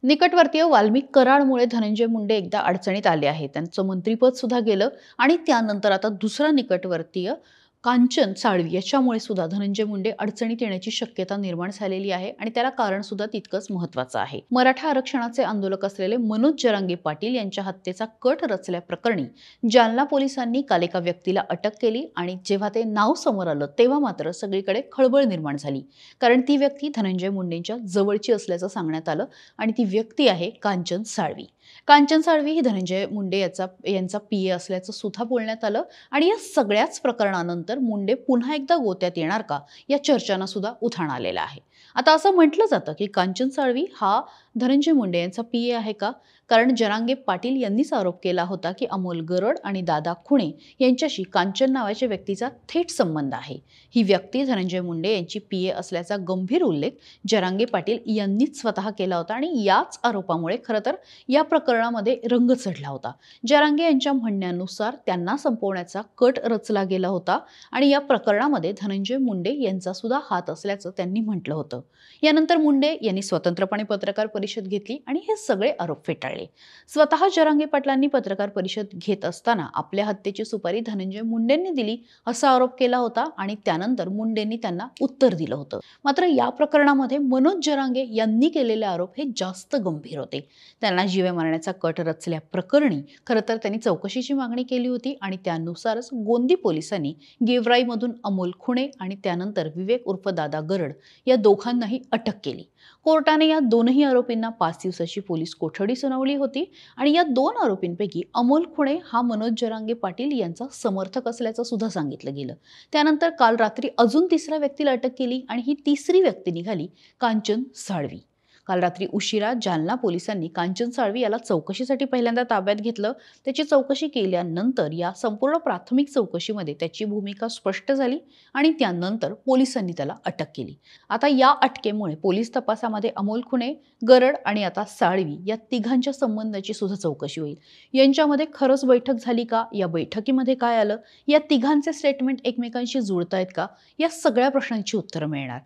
निकटवर्तीय वाल्मिक कराडमुळे धनंजय मुंडे एकदा अडचणीत आले आहेत. त्यांचं मंत्रिपद सुद्धा गेलं आणि त्यानंतर आता दुसरा निकटवर्तीय कांचन साळवी याच्यामुळे सुद्धा धनंजय मुंडे अडचणीत येण्याची शक्यता निर्माण झालेली आहे आणि त्याला कारण सुद्धा तितकंच महत्त्वाचं आहे. मराठा आरक्षणाचे आंदोलक असलेले मनोज जरांगे पाटील यांच्या हत्येचा कट रचल्याप्रकरणी जालना पोलिसांनी काल एका व्यक्तीला अटक केली आणि जेव्हा ते नाव समोर आलं तेव्हा मात्र सगळीकडे खळबळ निर्माण झाली. कारण ती व्यक्ती धनंजय मुंडेंच्या जवळची असल्याचं सांगण्यात आलं आणि ती व्यक्ती आहे कांचन साळवी. कांचन साळवी ही धनंजय मुंडे यांचा पीए असल्याचं सुद्धा बोलण्यात आलं आणि या सगळ्याच प्रकरणानंतर मुंडे पुन्हा एकदा गोत्यात येणार का या चर्चांना सुद्धा उधाण आलेलं आहे. आता असं म्हटलं जातं की कांचन साळवी हा धनंजय मुंडे यांचा पीए आहे का? कारण जरांगे पाटील यांनीच आरोप केला होता की अमोल गरड आणि दादा खुणे यांच्याशी कांचन नावाच्या व्यक्तीचा थेट संबंध आहे. ही व्यक्ती धनंजय मुंडे यांची पीए असल्याचा गंभीर उल्लेख जरांगे पाटील यांनीच स्वतः केला होता आणि याच आरोपामुळे खरं तर या प्रकरणामध्ये रंग चढला होता. जरांगे यांच्या म्हणण्यानुसार त्यांना संपवण्याचा कट रचला गेला होता आणि या प्रकरणामध्ये धनंजय मुंडे यांचा सुद्धा हात असल्याचं त्यांनी म्हटलं होतं. यानंतर मुंडे यांनी स्वतंत्रपणे पत्रकार परिषद घेतली आणि हे सगळे आरोप फेटाळले. स्वतः जरांगे पाटलांनी पत्रकार परिषद घेत असताना आपल्या हत्येची सुपारी धनंजय मुंडेंनी दिली असा आरोप केला होता आणि त्यानंतर मुंडेंनी त्यांना उत्तर दिलं होतं. मात्र या प्रकरणामध्ये मनोज जरांगे यांनी केलेले आरोप हे जास्त गंभीर होते. त्यांना जीवे मारण्याचा कट रचल्याप्रकरणी खरं तर त्यांनी चौकशीची मागणी केली होती आणि त्यानुसारच गोंदी पोलिसांनी गेवराईमधून अमोल खुणे आणि त्यानंतर विवेक उर्फ दादा गरड या दोघांनाही अटक केली. कोर्टाने या दोनही आरोपींना 5 दिवसाची पोलीस कोठडी सुनावली होती आणि या 2 आरोपींपैकी अमोल खुणे हा मनोज जरांगे पाटील यांचा समर्थक असल्याचं सुद्धा सांगितलं गेलं. त्यानंतर काल रात्री अजून तिसऱ्या व्यक्तीला अटक केली आणि ही तिसरी व्यक्ती निघाली कांचन साळवी. काल रात्री उशिरा जालना पोलिसांनी कांचन साळवी याला चौकशीसाठी पहिल्यांदा ताब्यात घेतलं. त्याची चौकशी केल्यानंतर या संपूर्ण प्राथमिक चौकशीमध्ये त्याची भूमिका स्पष्ट झाली आणि त्यानंतर पोलिसांनी त्याला अटक केली. आता या अटकेमुळे पोलीस तपासामध्ये अमोल खुणे, गरड आणि आता साळवी या तिघांच्या संबंधाची सुद्धा चौकशी होईल. यांच्यामध्ये खरंच बैठक झाली का? या बैठकीमध्ये काय आलं? या तिघांचे स्टेटमेंट एकमेकांशी जुळतायत का? या सगळ्या प्रश्नांची उत्तरं मिळणार.